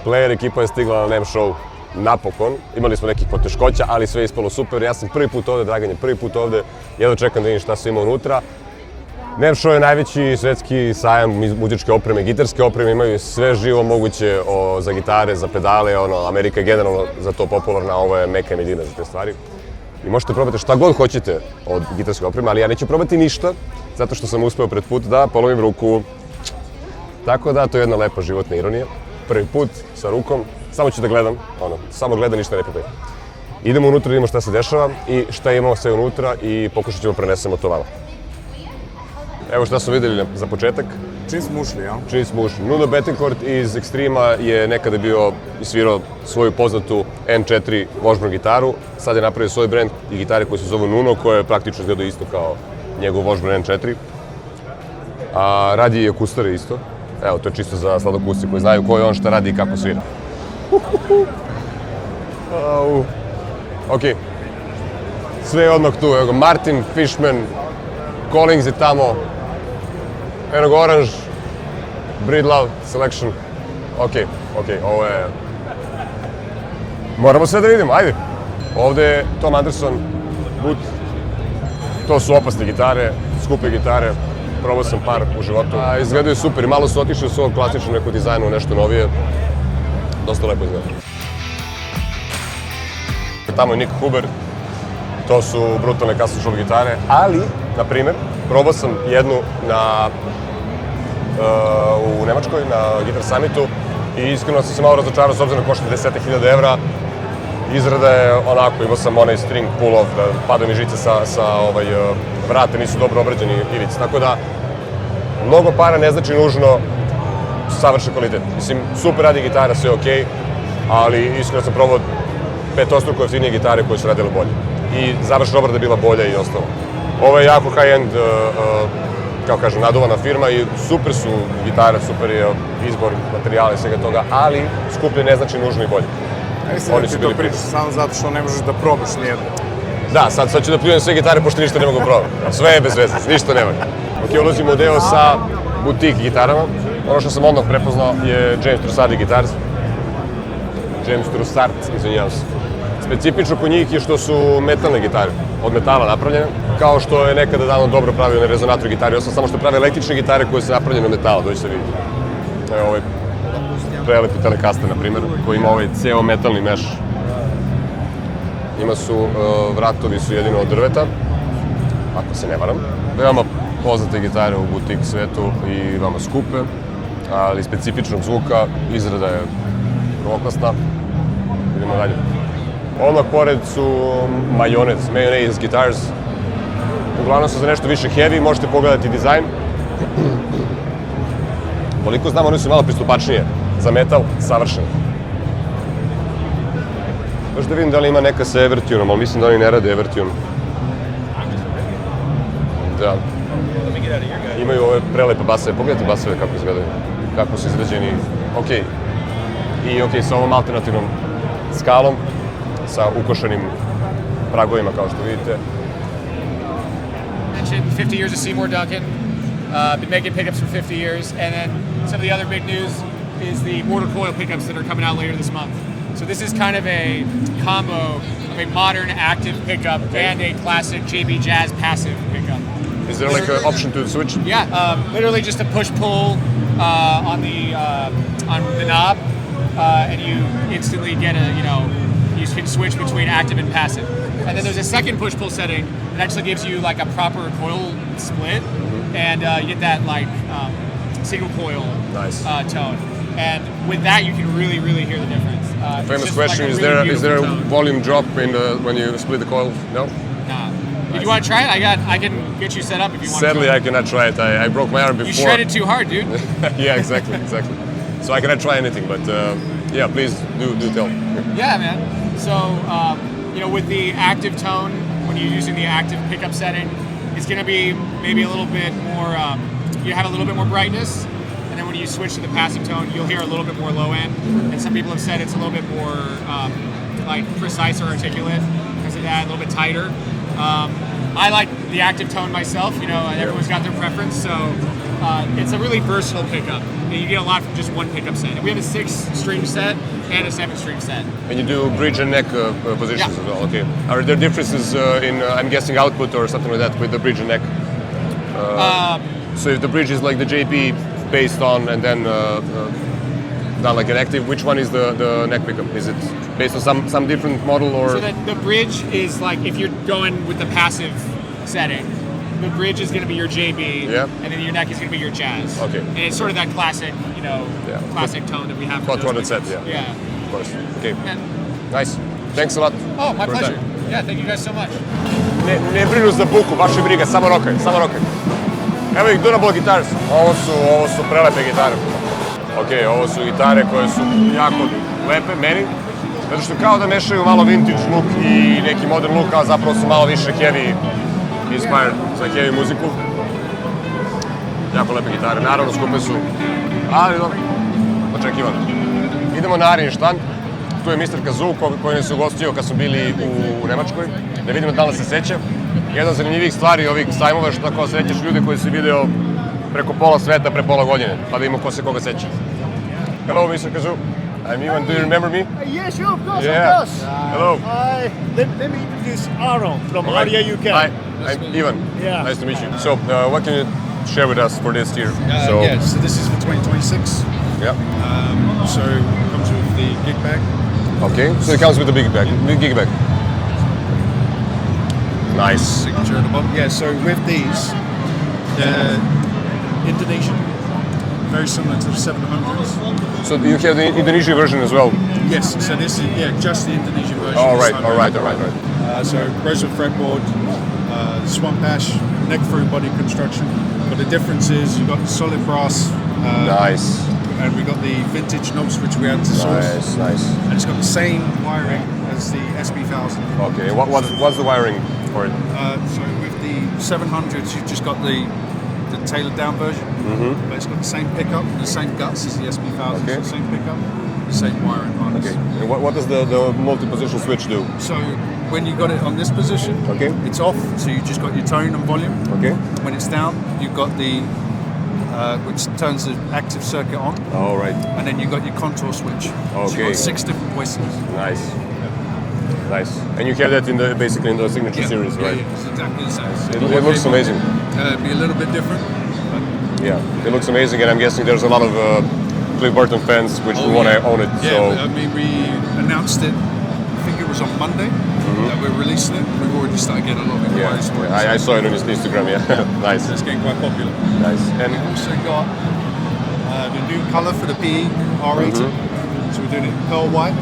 Player ekipa je stigla na NAMM Show napokon. Imali smo nekih poteškoća, ali sve je ispalo super. Ja sam prvi put ovde, Dragan je prvi put ovde. Jedno čekam da vidim šta se ima unutra. NAMM Show je najveći svetski sajam muzičke opreme, gitarske opreme, imaju sve živo moguće za gitare, za pedale, Amerika je generalno za to popularna, ovo je meka medina za te stvari. I možete probati šta god hoćete od gitarske opreme, ali ja neću probati ništa, zato što sam uspeo pred put da polomim ruku. Tako da, to je jedna lepa životna ironija. Prvi put sa rukom, samo ću da gledam, samo gledam, ništa ne pitaj. Idemo unutra, vidimo šta se dešava i šta imamo sve unutra i pokušat ćemo prenesemo to vama. Evo šta smo videli za početak. Čim smo ušli, ja? Čim smo ušli. Nuno Guitars iz Extrema je nekada bio i svirao svoju poznatu N4 vožbnu gitaru. Sad je napravio svoj brend i gitare koje se zovu Nuno, koje praktično izgledaju isto kao njegov vožbnu N4. A radi i akustare isto. Evo, to je čisto za sladokusci koji znaju ko je on, šta radi i kako svira. Ok. Sve je odmah tu. Evo ga, Martin, Fishman, Collins je tamo. Enog Orange, Breedlove, Selection. Ok, ovo je... Moramo sve da vidimo, ajde. Ovde je Tom Anderson, Boot. To su opasne gitare, skupe gitare. Probao sam par u životu. Izgledaju super i malo su otišli u svog klasičnog nekog dizajnu, nešto novije. Dosta lepo izgleda. Tamo je Nik Huber. To su brutalne custom shop gitare, ali, na primer, probao sam jednu u Nemačkoj, na Guitar Summitu i iskreno sam se malo razočarao s obzirom da košta 10.000 evra. Izrada je onako, imao sam onaj string pull-off, da padaju mi žice sa vrate, nisu dobro obrađeni ivice, tako da mnogo para ne znači nužno savršen kvalitet. Mislim, super radi gitara, sve je okej, ali iskreno sam probao 5% jeftinije gitare koje su radile bolje. I završna obrada je bila bolja i ostalo. Ovo je jako high-end, kao kažem, naduvana firma i super su gitare, super je izbor materijala i svega toga, ali skuplje ne znači nužno i bolje. Oni su bili priča samo zato što ne možeš da probaš nijedno. Da, sad ću da pljujem sve gitare pošto ništa ne mogu probati. Sve je bez veze, ništa ne mogu. Ok, ulazimo u deo sa butik gitarama. Ono što sam odmah prepoznao je James Guitars. James Trussard, izvinjavam se. Specifično kod njih je što su metalne gitare, od metala napravljene, kao što je nekada davno dobro pravio na rezonator gitari, osim samo što prave električne gitare koje su napravljene od metala, dođe se vidi. Evo ovaj prelepi Telecaster, na primjer, koji ima ovaj ceo metalni meš. Vratovi su jedino od drveta, ako se ne varam. Veoma poznate gitare u butik svetu i veoma skupe, ali specifičnog zvuka, izrada je prvoklasna. Idemo dalje. Odmah pored su Mayonnaise Guitars. Uglavnom su za nešto više heavy, možete pogledati dizajn. Koliko znam, oni su malo pristupačnije za metal, savršeno. Možda vidim da li ima neka sa Evertunom, ali mislim da oni ne rade Evertune. Da. Imaju ove prelepe baseve, pogledajte baseve kako izgledaju, kako su izrađeni. Okej. I okej, sa ovom alternativnom skalom, sa ukošenim pragovima, kao što vidite. Mentioned 50 years of Seymour, Duncan. Been making pickups for 50 years. And then some of the other big news is the mortar coil pickups that are coming out later this month. So this is kind of a combo of a modern active pickup and a classic JB Jazz passive pickup. Is there like an option to switch? Yeah, literally just a push-pull on the knob, and you instantly get you can switch between active and passive. And then there's a second push-pull setting that actually gives you like a proper coil split, and you get that like single coil tone. And with that, you can really, really hear the difference. Famous question: like is there a volume drop when you split the coil? No. Nah. If you want to try it, I can get you set up if you want. Sadly, I cannot try it. I broke my arm before. You shredded too hard, dude. Yeah, exactly. So I cannot try anything, but yeah, please do tell. Yeah, man. So with the active tone, when you're using the active pickup setting, it's going to be maybe a little bit more. You have a little bit more brightness, and then when you switch to the passive tone, you'll hear a little bit more low end. And some people have said it's a little bit more like precise or articulate because of that, a little bit tighter. I like the active tone myself, you know, and everyone's got their preference, so it's a really versatile pickup. You get a lot from just one pickup set. We have a 6-string set and a 7-string set. And you do bridge and neck positions as well, okay. Are there differences in, I'm guessing, output or something like that with the bridge and neck? So if the bridge is like the JP based on and then done like an active, which one is the neck pickup? Is it based on some different model or? So the bridge is like, if you're going with the passive setting, the bridge is going to be your JB, and then your neck is going to be your jazz. Okay. And it's sort of that classic, you know, classic tone that we have. Hot rodded set, Yeah. Of course. Okay. And, nice. Thanks a lot. Oh, my pleasure. Yeah, thank you guys so much. Ne brinu za buku, baš je briga, samo rokaj. Evo ih Dunable Guitars. Ovo su prelepe gitare. Ok, ovo su gitare koje su jako lepe meni, zato što kao da mešaju malo vintage look i neki modern look, a zapravo su malo više heavy inspired za heavy muziku. Jako lepe gitare, naravno skupe su, ali dobro, očekivano. Idemo na Arijin štand, tu je Mr. Kazoo koji nas je ugostio kad smo bili u Nemačkoj, da vidimo da li se seća. Jedna od zanimljivih stvari ovih sajmova je što tako srećeš ljude koji si video preko pola sveta pre pola godine, pa da imamo ko se koga seća. Hello, Mr. Kazoo. I'm Ivan. Do you remember me? Yes, sure, of course, Yeah. of course. Hello. Let me introduce Aaron from All right. Aria, UK. Hi, I'm Ivan. Yeah. Nice to meet you. So, what can you share with us for this year? So this is for 2026. Yeah. So it comes with the gig bag. Okay. So it comes with the big gig bag. Nice. Signature at the bottom. Yeah, so with these, they're Indonesian, very similar to the 700s. So you have the Indonesian version as well? Yes, so this is, just the Indonesian version. Oh, right, This all time right. around. So rosewood fretboard, swamp ash, neck through body construction. But the difference is you've got the solid brass. Nice. And we got the vintage knobs which we add to source. Nice. And it's got the same wiring as the SB1000. Okay. What's the wiring for it? So with the 700s, you've just got the tailored down version, but it's got the same pickup, the same guts as the SB1000, Okay. so the same pickup, the same wiring harness. Okay. And what does the multi-position switch do? So when you got it on this position, Okay. it's off, so you just got your tone and volume. Okay. When it's down, you've got the which turns the active circuit on, All right. and then you got your contour switch. So Okay. you've got 6 different voices. Nice. And you have that basically in the signature series, right? Yeah, it's exactly the same. It looks amazing. Be a little bit different. Yeah, it looks amazing, and I'm guessing there's a lot of Cliff Burton fans which want to own it. Yeah, So I mean, we announced it, I think it was on Monday, that we're releasing it. We've already started getting a lot of inquiries for it. I saw it on his Instagram. Yeah, nice. It's getting quite popular. Nice. And We've also got the new colour for the PE R80. So we're doing it pearl white.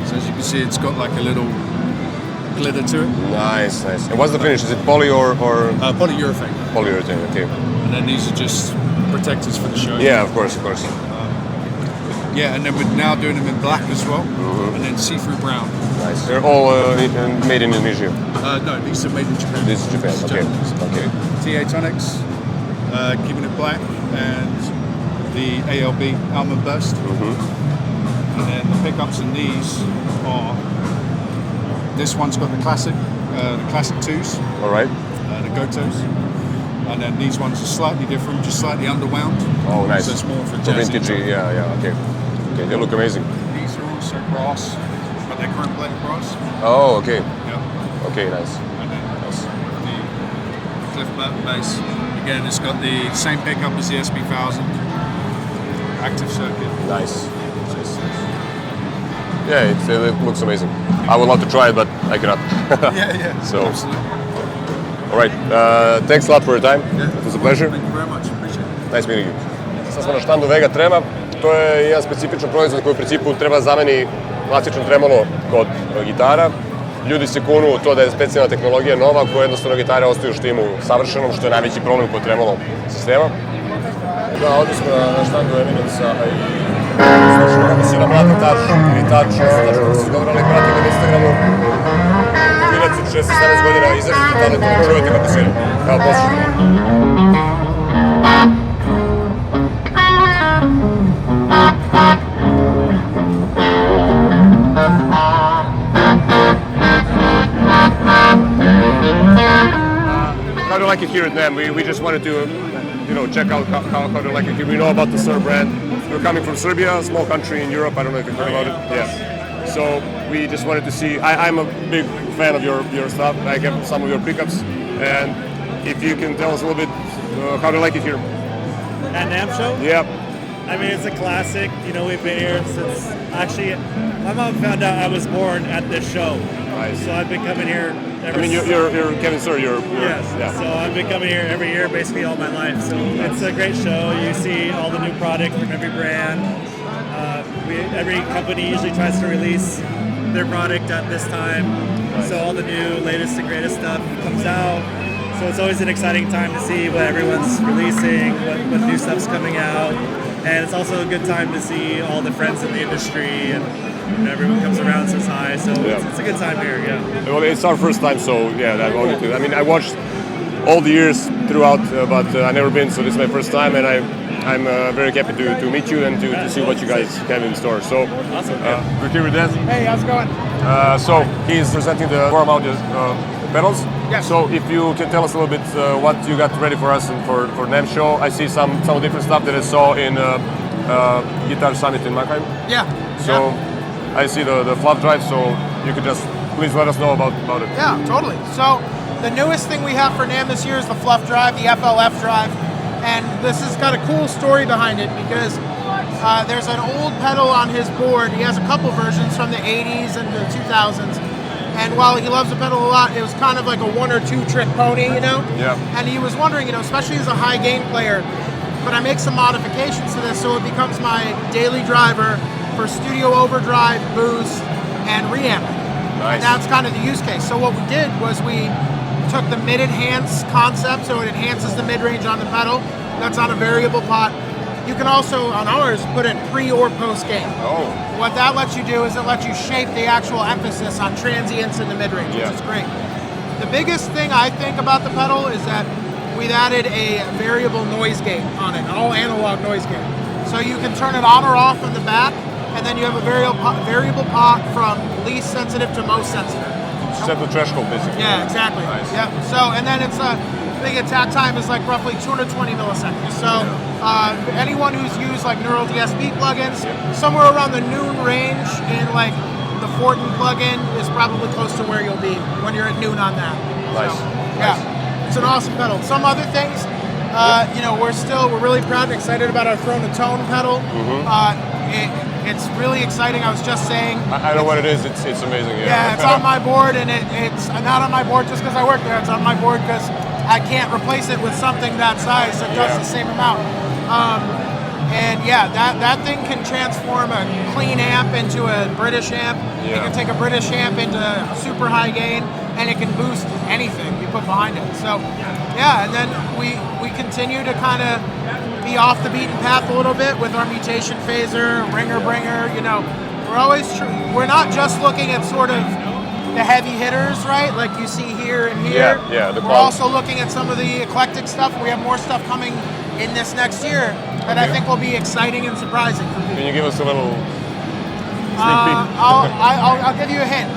So as you can see, it's got like a little glitter to it. nice. And what's the finish? Is it poly or Polyurethane. polyurethane? Okay. And then these are just protectors for the show. Yeah, of course. Yeah, and then we're now doing them in black as well. And then see-through brown. Nice. They're all made in Indonesia. No, these are made in Japan. This is Japan. It's Okay. Japanese. Okay. TA Tonics, keeping it black, and the ALB Almond Burst. And then the pickups in these are, this one's got the classic 2s, All right. the Gotos. And then these ones are slightly different, just slightly underwound. Oh, nice. So it's more for So jazzy. vintagey. Yeah. Okay. They look amazing. These are also brass, but they're chrome plated brass. Oh, okay. Yeah. Okay, nice. And then the Cliff Burton bass. Again, it's got the same pickup as the SB1000. Active circuit. Nice. Yeah, it looks amazing. I would love to try it, but I cannot. Yeah. So- Absolutely. All right. Thanks a lot for your time. It was a pleasure. Thank you very much. Appreciate it. Nice meeting you. Sad smo na štandu Vega Trema. To je jedan specifičan proizvod koji u principu treba zameni klasičan tremolo kod gitara. Ljudi se kunu u to da je specijalna tehnologija nova koja jednostavno gitare ostaju u štimu savršenom, što je najveći problem kod tremolo sistema. Da, ovdje smo na štandu Eminenca i slušamo kako si na mladi Taj ili Taj, kako si izgovorali, pratim na Instagramu. Klinac od 16-17 godina, izrazito talentovan, čujete kako svira. Evo, poslušajte. Thank you. like it here at NAMM? We just wanted to, check out how they like it here. We know about the Suhr brand. We're coming from Serbia, a small country in Europe. I don't know if you've heard about it. Yeah. So we just wanted to see. I'm a big fan of your stuff. I get some of your pickups, and if you can tell us a little bit how they like it here. At NAMM Show? Yeah. I mean, it's a classic. We've been here since, actually, my mom found out I was born at this show. Nice. So I've been coming here ever you're Kevin Suhr. Yes. Yeah. So I've been coming here every year, basically all my life. So it's a great show. You see all the new products from every brand. Every company usually tries to release their product at this time. So all the new, latest and greatest stuff comes out. So it's always an exciting time to see what everyone's releasing, what new stuff's coming out. And it's also a good time to see all the friends in the industry, and everyone comes around and says hi. So it's a good time here, yeah. Well, it's our first time, so yeah, I wanted to. I mean, I watched all the years throughout, but I've never been, so this is my first time, and I'm very happy to meet you and to see what you guys have in store. So, awesome. We're here with Dan. Hey, how's it going? So he's presenting the four-mounted pedals. Yes. So if you can tell us a little bit what you got ready for us and for NAMM Show. I see some different stuff that I saw in Guitar Summit in Mannheim. Yeah. So I see the fluff drive. So you could just please let us know about it. Yeah, totally. So the newest thing we have for NAMM this year is the fluff drive, the FLF drive, and this has got a cool story behind it because there's an old pedal on his board. He has a couple versions from the 80s and the 2000s. And while he loves the pedal a lot, it was kind of like a one or two trick pony, Yeah. And he was wondering, especially as a high gain player, could I make some modifications to this so it becomes my daily driver for studio overdrive, boost, and reamping? Nice. And that's kind of the use case. So what we did was we took the mid-enhance concept, so it enhances the mid-range on the pedal. That's on a variable pot. You can also, on ours, put in pre or post gain. Oh. What that lets you do is it lets you shape the actual emphasis on transients in the mid-range, which is great. The biggest thing I think about the pedal is that we've added a variable noise gate on it, all analog noise gate. So you can turn it on or off in the back, and then you have a variable pot from least sensitive to most sensitive. Set the threshold, basically. Yeah, exactly. Nice. Yeah. So, and then it's I think attack time is like roughly 220 milliseconds. So anyone who's used like Neural DSP plugins, somewhere around the noon range in like the Fortin plugin is probably close to where you'll be when you're at noon on that. Nice. So, Nice. yeah, it's an awesome pedal. Some other things, we're really proud and excited about our Throne of Tone pedal. It's really exciting. I was just saying. I know what it is. It's amazing. Yeah, it's on my board, and it's not on my board just because I work there. It's on my board because I can't replace it with something that size that does the same amount. That thing can transform a clean amp into a British amp. It can take a British amp into super high gain, and it can boost anything you put behind it. So, and then we continue to kind of be off the beaten path a little bit with our mutation phaser, ringer bringer. We're not just looking at sort of the heavy hitters, right? Like you see here and here. We're also looking at some of the eclectic stuff. We have more stuff coming in this next year that I think will be exciting and surprising for people. Can you give us a little sneak peek? I'll give you a hint.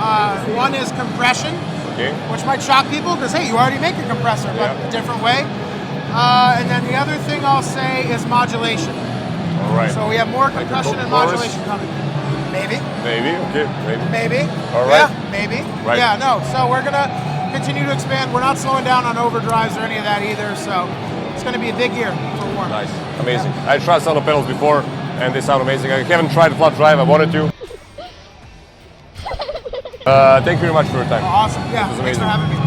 One is compression, which might shock people because, hey, you already make a compressor, but a different way. And then the other thing I'll say is modulation. All right. So we have more compression and modulation coming. Maybe. Okay. Maybe. All right. Yeah, maybe. Right. Yeah, no. So we're going to continue to expand. We're not slowing down on overdrives or any of that either. So it's going to be a big year for Warren. Nice. Amazing. I tried some of the pedals before, and they sound amazing. I haven't tried the flat drive. I wanted to. Thank you very much for your time. Awesome. Yeah. This was Thanks amazing. for having me.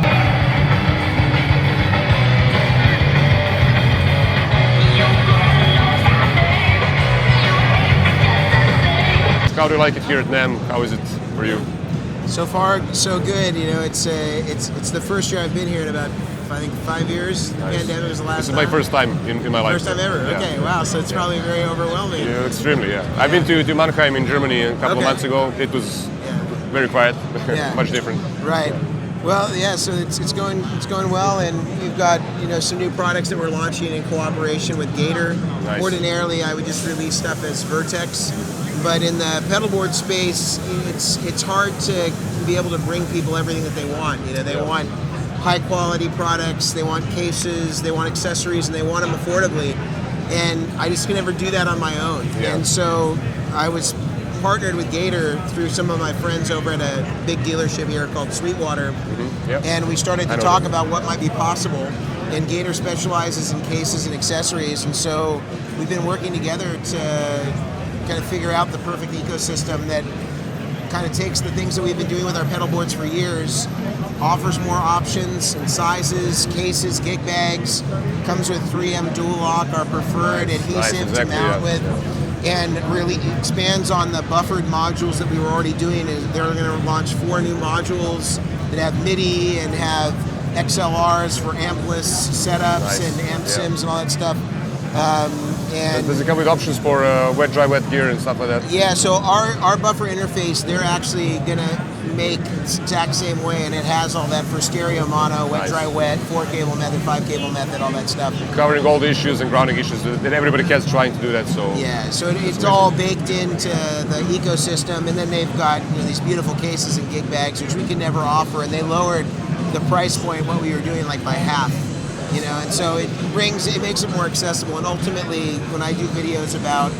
How do you like it here at NAMM? How is it for you? So far, so good. It's the first year I've been here in about, I think, 5 years. The pandemic was the last This is time. my first time in my life. First time ever. Yeah. Okay, wow. So it's probably very overwhelming. Yeah, extremely, yeah. I've been to Mannheim in Germany a couple of months ago. It was very quiet, much different. Right. Well, yeah. So it's going well, and we've got some new products that we're launching in cooperation with Gator. Nice. Ordinarily, I would just release stuff as Vertex, but in the pedalboard space, it's hard to be able to bring people everything that they want. They want high quality products, they want cases, they want accessories, and they want them affordably. And I just can never do that on my own. Yeah. And so I was partnered with Gator through some of my friends over at a big dealership here called Sweetwater. Yep. And we started to talk about what might be possible. And Gator specializes in cases and accessories. And so we've been working together to kind of figure out the perfect ecosystem that kind of takes the things that we've been doing with our pedal boards for years, offers more options and sizes, cases, gig bags, comes with 3M Dual Lock, our preferred adhesive to mount with, and really expands on the buffered modules that we were already doing. They're going to launch 4 new modules that have MIDI and have XLRs for ampless setups and amp sims and all that stuff. And does it come with options for wet, dry, wet gear and stuff like that? yeah, so our buffer interface, they're actually gonna make the exact same way, and it has all that for stereo, mono, wet, dry, wet, 4-cable method, 5-cable method, all that stuff. Covering all the issues and grounding issues that everybody has trying to do that. So yeah, so it's all baked into the ecosystem, and then they've got these beautiful cases and gig bags, which we can never offer, and they lowered the price point what we were doing like by half. And so it makes it more accessible. And ultimately, when I do videos about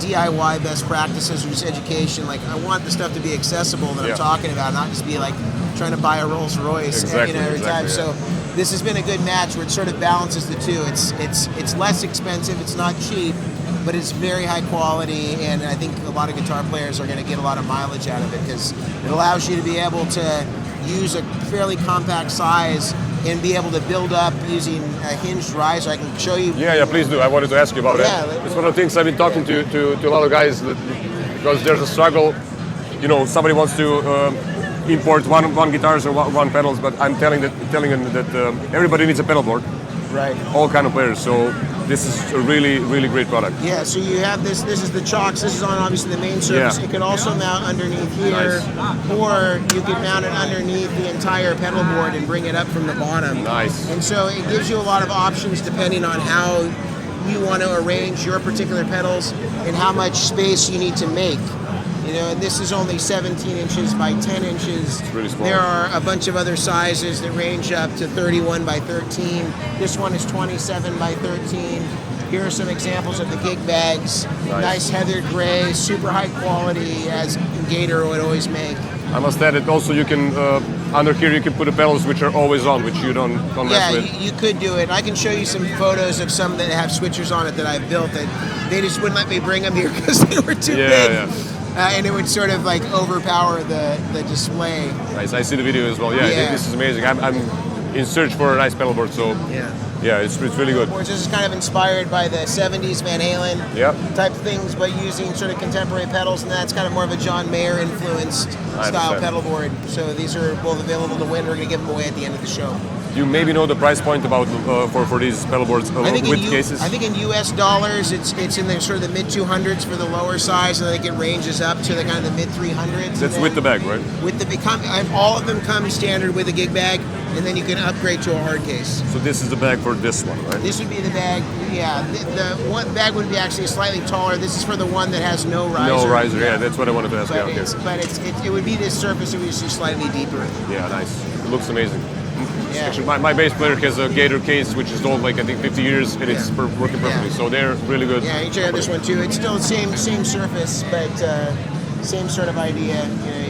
DIY best practices or just education, like I want the stuff to be accessible that I'm talking about, not just be like trying to buy a Rolls Royce every time. So this has been a good match where it sort of balances the two. It's less expensive, it's not cheap, but it's very high quality, and I think a lot of guitar players are going to get a lot of mileage out of it because it allows you to be able to use a fairly compact size and be able to build up using a hinged riser. I can show you. Yeah, please do. I wanted to ask you about that. It's one of the things I've been talking to a lot of guys because there's a struggle. Somebody wants to import one guitars or one pedals, but I'm telling them that everybody needs a pedal board. Right. All kind of players. So this is a really, really great product. Yeah, so you have this is the chocks, this is on obviously the main surface. Yeah. It can also mount underneath here, or you can mount it underneath the entire pedal board and bring it up from the bottom. Nice. And so it gives you a lot of options depending on how you want to arrange your particular pedals and how much space you need to make. And this is only 17 inches by 10 inches. It's really small. There are a bunch of other sizes that range up to 31 by 13. This one is 27 by 13. Here are some examples of the gig bags. Nice heathered gray, super high quality, as Gator would always make. I must add that also you can, under here you can put the pedals which are always on, which you don't mess with. Yeah, you could do it. I can show you some photos of some that have switchers on it that I've built that they just wouldn't let me bring them here because they were too big. Yeah. And it would sort of like overpower the display. Nice, I see the video as well. Yeah. This is amazing. I'm in search for a nice pedal board, so yeah, it's really good. This is kind of inspired by the 70s Van Halen type things, but using sort of contemporary pedals, and that's kind of more of a John Mayer influenced style pedal board. So these are both available to win. We're going to give them away at the end of the show. You maybe know the price point about for these pedal boards with cases? I think in US dollars, it's in the sort of the mid 200s for the lower size, and I think it ranges up to the kind of the mid 300s. That's with the bag, right? With all of them come standard with a gig bag, and then you can upgrade to a hard case. So this is the bag for this one, right? This would be the bag. Yeah, the one bag would be actually slightly taller. This is for the one that has no riser. No riser. Yeah, that's what I wanted to ask. But it would be this surface. It would just be slightly deeper. Yeah, nice. It looks amazing. Yeah. Actually, my bass player has a Gator case, which is old, like I think 50 years, and it's working perfectly. So they're really good. Yeah, you check out this one too. It's still the same surface, but same sort of idea.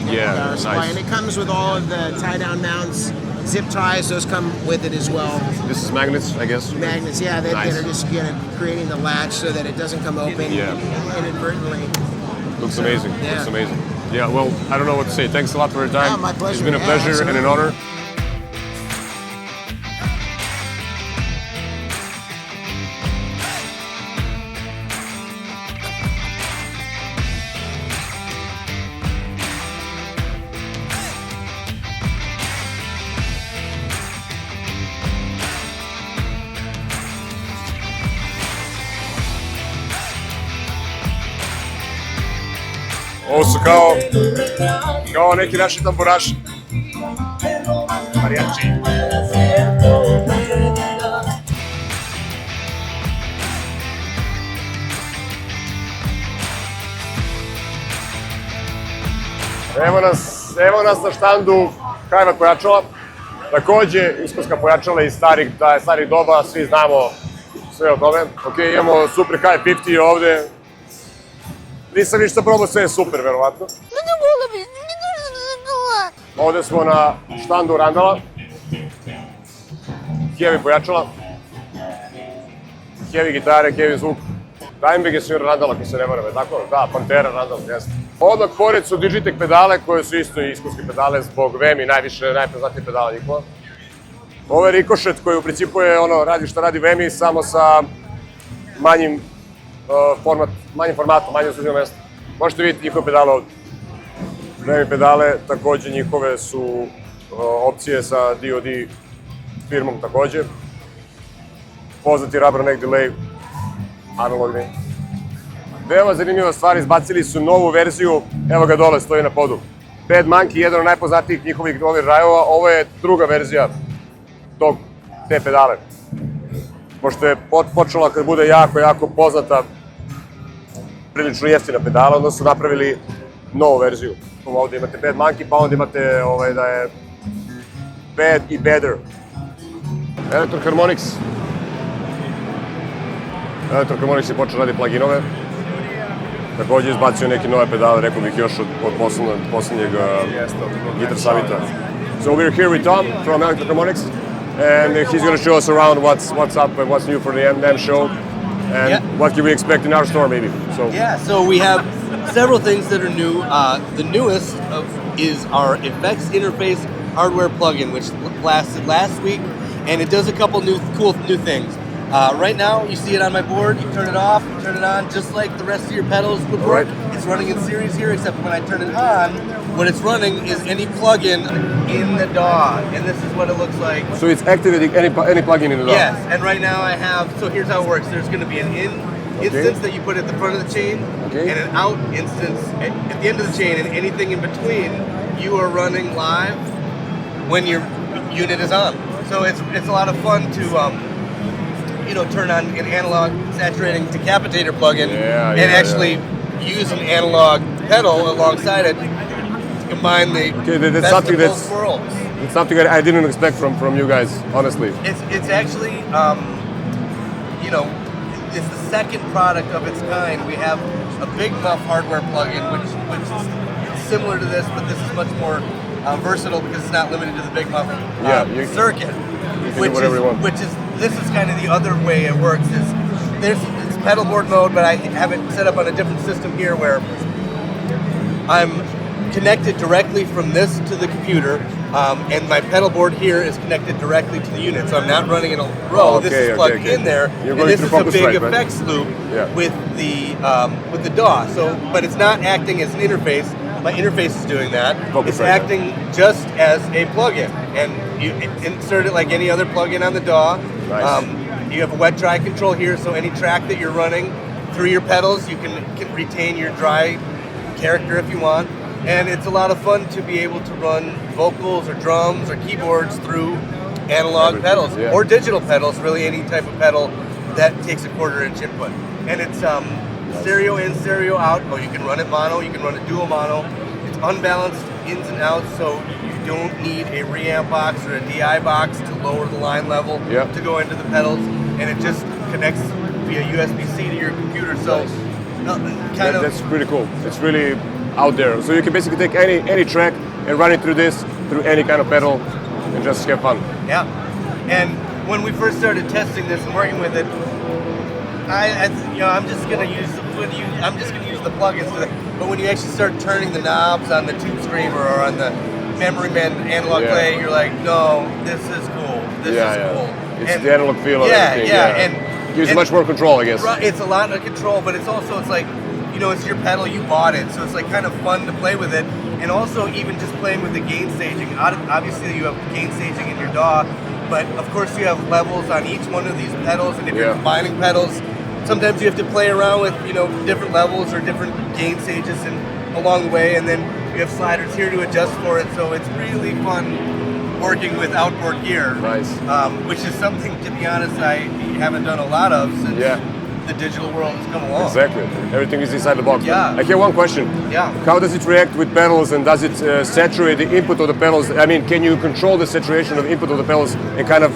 You got the power supply, nice. and it comes with all of the tie-down mounts, zip ties. Those come with it as well. This is magnets, I guess. Magnets, yeah. That are just creating the latch so that it doesn't come open inadvertently. Looks amazing. Yeah. Looks amazing. Yeah. Well, I don't know what to say. Thanks a lot for your time. Yeah, my pleasure. It's been a pleasure absolutely. and an honor. Ovo su kao neki naši tamburaši. Marijači. Evo nas na štandu Kajva Kojačova. Takođe, iskonska pojačala iz starih doba, svi znamo sve o tome. Ok, imamo Super K50 ovde. Nisam ništa probao, sve je super, verovatno. Ovde smo na štandu Randala. Heavy pojačala. Heavy gitare, heavy zvuk. Dimebag je svir Randala, ako se ne varam, tako? Da, Pantera Randala, jeste. Odmah pored su Digitek pedale, koje su isto iskonske pedale zbog VEMI, najpoznatije pedala njihova. Ovo je rikošet koji u principu je ono, radi šta radi VEMI, samo sa manjim formatom, manje suđeno mesto. Možete vidjeti njihove pedale ovde. VEMI pedale, takođe njihove su opcije sa DOD firmom takođe. Poznati rubber neck delay, analogni. Veoma zanimljiva stvar, izbacili su novu verziju, evo ga dole, stoji na podu. Bad Monkey, jedan od najpoznatijih njihovih novih rajova, ovo je druga verzija te pedale. Pošto je počela kad bude jako poznata, prilično jeftina pedala, onda su napravili novu verziju. Ovde imate Bad Monkey, pa onda imate da je Bad i Better. Electro-Harmonix. Electro-Harmonix je počeo radi pluginove. Takođe izbacio neke nove pedale, rekao bih još od poslednjeg Guitar Savita. So we're here with Tom from Electro-Harmonix, and he's going to show us around what's up and what's new for the NAMM show, and what can we expect in our store maybe. So we have several things that are new. The newest is our effects interface hardware plugin, which lasted last week, and it does a couple cool new things. Right now, you see it on my board, you turn it off, you turn it on, just like the rest of your pedals would work. Right. It's running in series here, except when I turn it on, what it's running is any plugin in the DAW, and this is what it looks like. So it's activating any plugin in the DAW? Yes, and right now I have, so here's how it works. There's going to be an in instance that you put at the front of the chain, and an out instance at the end of the chain, and anything in between, you are running live when your unit is on. So it's a lot of fun to turn on an analog saturating decapitator plugin and actually use an analog pedal alongside it to combine the best of both worlds. It's something I didn't expect from you guys, honestly. It's actually, it's the second product of its kind. We have a Big Muff hardware plugin, which is similar to this, but this is much more versatile because it's not limited to the Big Muff circuit. This is kind of the other way it works. It's pedal board mode, but I have it set up on a different system here where I'm connected directly from this to the computer, and my pedal board here is connected directly to the unit. So I'm not running in a row. This is plugged in there, and this is a big effects loop with the DAW. So, but it's not acting as an interface. My interface is doing that. It's acting just as a plugin, and you insert it like any other plugin on the DAW. Nice. You have a wet-dry control here, so any track that you're running through your pedals, you can retain your dry character if you want. And it's a lot of fun to be able to run vocals or drums or keyboards through analog pedals or digital pedals, really any type of pedal that takes a 1/4-inch input. And it's stereo in, stereo out. Oh, you can run it mono, you can run it dual mono. It's unbalanced ins and outs, so you don't need a reamp box or a DI box to lower the line level to go into the pedals, and it just connects via USB-C to your computer. So that's pretty cool. It's really out there. So you can basically take any track and run it through any kind of pedal and just have fun. Yeah. And when we first started testing this and working with it, I'm just gonna use the plugins for that. But when you actually start turning the knobs on the Tube Screamer or on the Memory Man analog play, you're like, no, this is cool. This is cool. It's the analog feel of everything. And it gives you much more control, I guess. It's a lot of control, but it's like, it's your pedal, you bought it, so it's like kind of fun to play with it. And also even just playing with the gain staging. Obviously you have gain staging in your DAW, but of course you have levels on each one of these pedals, and if you're combining pedals, sometimes you have to play around with, different levels or different gain stages along the way, and then you have sliders here to adjust for it, so it's really fun working with outboard gear. Nice. Which is something, to be honest, I haven't done a lot of the digital world has come along. Exactly. Everything is inside the box. Yeah. I have one question. Yeah. How does it react with pedals, and does it saturate the input of the pedals? I mean, can you control the saturation of input of the pedals and kind of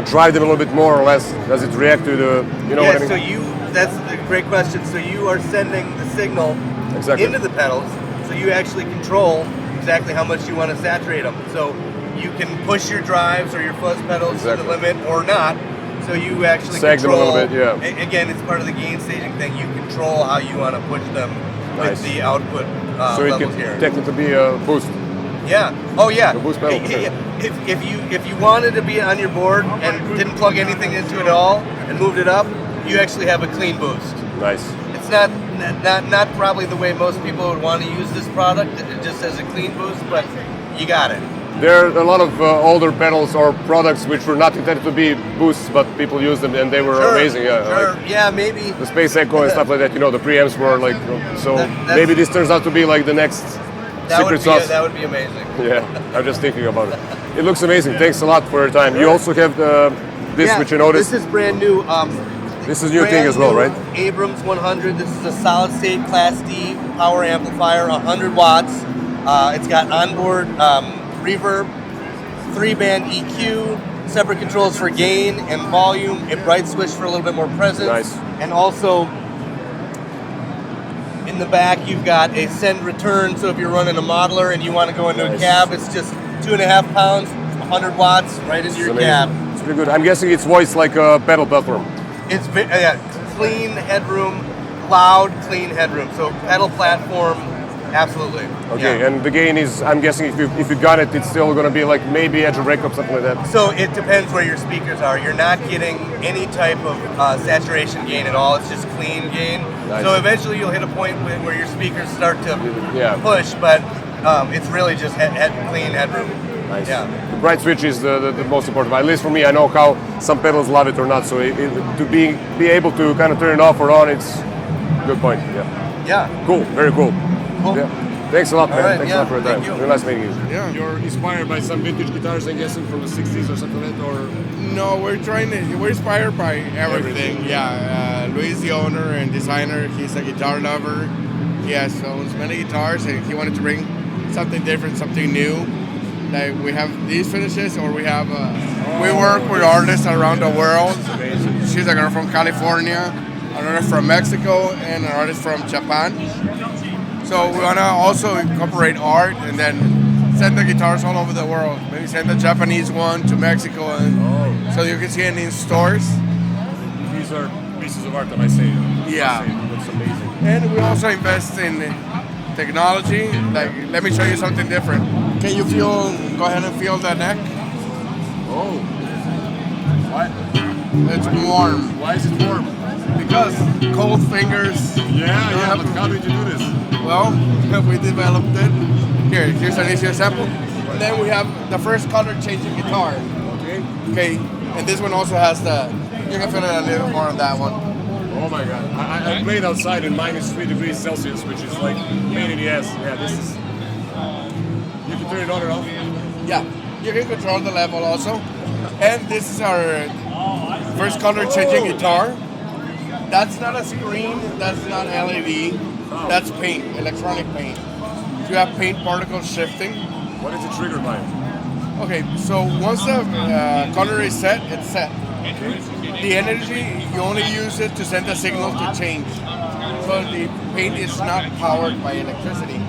drive them a little bit more or less? Does it react to the, you know what I mean? That's a great question. So you are sending the signal into the pedals, so you actually control exactly how much you want to saturate them. So you can push your drives or your fuzz pedals to the limit or not. So you actually Sag control, them a little bit, yeah. Again, it's part of the gain staging thing. You control how you want to push them with the output so it levels can here. technically be a boost. Yeah. Oh yeah. The boost pedal. If you wanted to be on your board and didn't plug anything into it at all and moved it up, you actually have a clean boost. Nice. It's not probably the way most people would want to use this product, just as a clean boost, but you got it. There are a lot of older pedals or products which were not intended to be boosts, but people used them and they were amazing. Yeah, Like yeah, maybe. The Space Echo and stuff like that. You know, the preamps were like, so maybe this turns out to be like the next secret sauce. That would be amazing. Yeah, I'm just thinking about it. It looks amazing. Thanks a lot for your time. You also have this, which you noticed. This is brand new. This is a new thing as well, right? Abrams 100. This is a solid state Class D power amplifier, 100 watts. It's got onboard reverb, 3-band EQ, separate controls for gain and volume, a bright switch for a little bit more presence. Nice. And also in the back you've got a send return, so if you're running a modeler and you want to go into a cab, it's just 2.5 pounds, 100 watts, right into your cab. It's pretty good. I'm guessing it's voiced like a pedal platform. It's clean headroom, loud, clean headroom. So pedal platform, absolutely. Okay, yeah. and the gain is, I'm guessing if you got it, it's still going to be like maybe edge of breakup, something like that. So it depends where your speakers are. You're not getting any type of saturation gain at all. It's just clean gain. Nice. So eventually you'll hit a point where your speakers start to push, but it's really just clean headroom. Nice. Yeah. The bright switch is the most important. At least for me, I know how some pedals love it or not. So to be able to kind of turn it off or on, it's a good point. Yeah. Yeah. Cool. Very cool. Cool. Yeah. Thanks a lot, man. Right, Thanks a lot for your time. thank you. Very nice meeting you. Yeah. You're inspired by some vintage guitars, I'm guessing, from the 60s or something like that, or? No, we're inspired by everything. Yeah, Luis, the owner and designer, he's a guitar lover. He owns many guitars, and he wanted to bring something different, something new. Like we have these finishes, or we have. We work with artists around the world. She's a girl from California, another from Mexico, and an artist from Japan. So we want to also incorporate art and then send the guitars all over the world. Maybe send the Japanese one to Mexico, and so you can see it in stores. These are pieces of art that I say. Yeah. That's amazing. And we also invest in technology. Like, let me show you something different. Can you go ahead and feel the neck? Oh. What? It's warm. Why is it warm? Because cold fingers. Yeah, but how did you do this? Well, we developed it. Here's an easier sample. And then we have the first color changing guitar. Okay. And this one also has you can feel it a little more on that one. Oh my god. I played outside in -3 degrees Celsius, which is like pain in the ass. Yeah, this is. You can turn it on and off? Yeah. You can control the level also. And this is our first color changing guitar. That's not a screen, that's not LED, that's paint, electronic paint. You have paint particles shifting. What is it triggered by? Okay, so once the color is set, it's set. The energy, you only use it to send a signal to change. So the paint is not powered by electricity.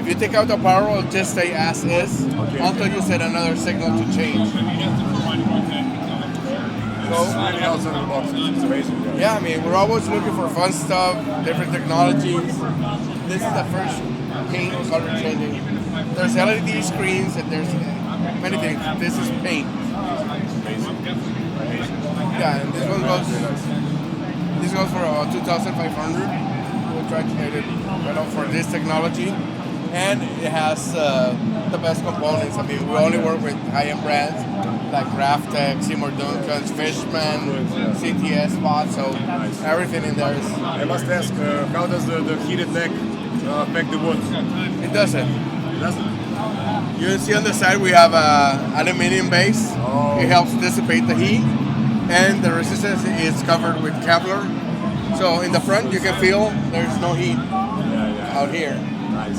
If you take out the power, it'll just stay as is until you set another signal to change. So, really outside of the box. It's amazing. Yeah, I mean, we're always looking for fun stuff, different technologies. This is the first paint color changing. There's LED screens and there's many things. This is paint. Amazing. Yeah, and this goes for about 2,500. We'll try to get it right up for this technology. And it has the best components. I mean, we only work with high-end brands like Graphtec, Seymour, Duncan, Fishman, CTS spot, so everything in there is. I must ask, how does the heated neck affect the wood? It doesn't. It doesn't? You see on the side we have a aluminum base. It helps dissipate the heat, and the resistance is covered with Kevlar, So in the front, you can feel there's no heat out here. Nice.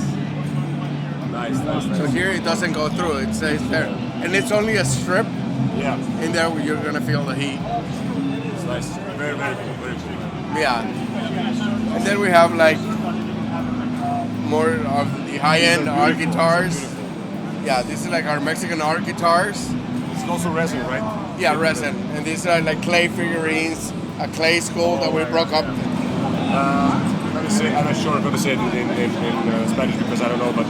So here it doesn't go through, it stays there. And it's only a strip. Yeah. In there where you're gonna feel the heat. It's nice. Very cool. Very cool. Yeah. And then we have like more of the high-end art guitars. Yeah, this is like our Mexican art guitars. It's also resin, right? Yeah, resin. And these are like clay figurines, a clay skull that we broke up. I'm not sure I'm going to say it in Spanish because I don't know, but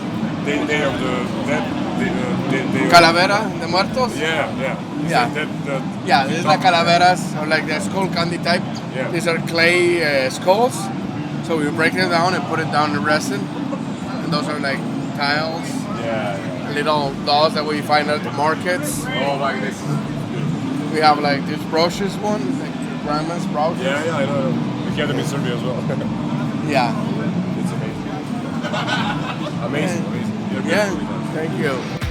they are the Calavera de Muertos? Yeah. Yeah, these are calaveras, or like the skull candy type. Yeah. These are clay skulls. So we break them down and put it down in resin. And those are like tiles. Yeah. Little dolls that we find at the markets. Oh my goodness. We have like this brooches one, like grandma's brooches. Yeah, I know. We have them in Serbia as well. Yeah. It's amazing. Amazing. Yeah, thank you.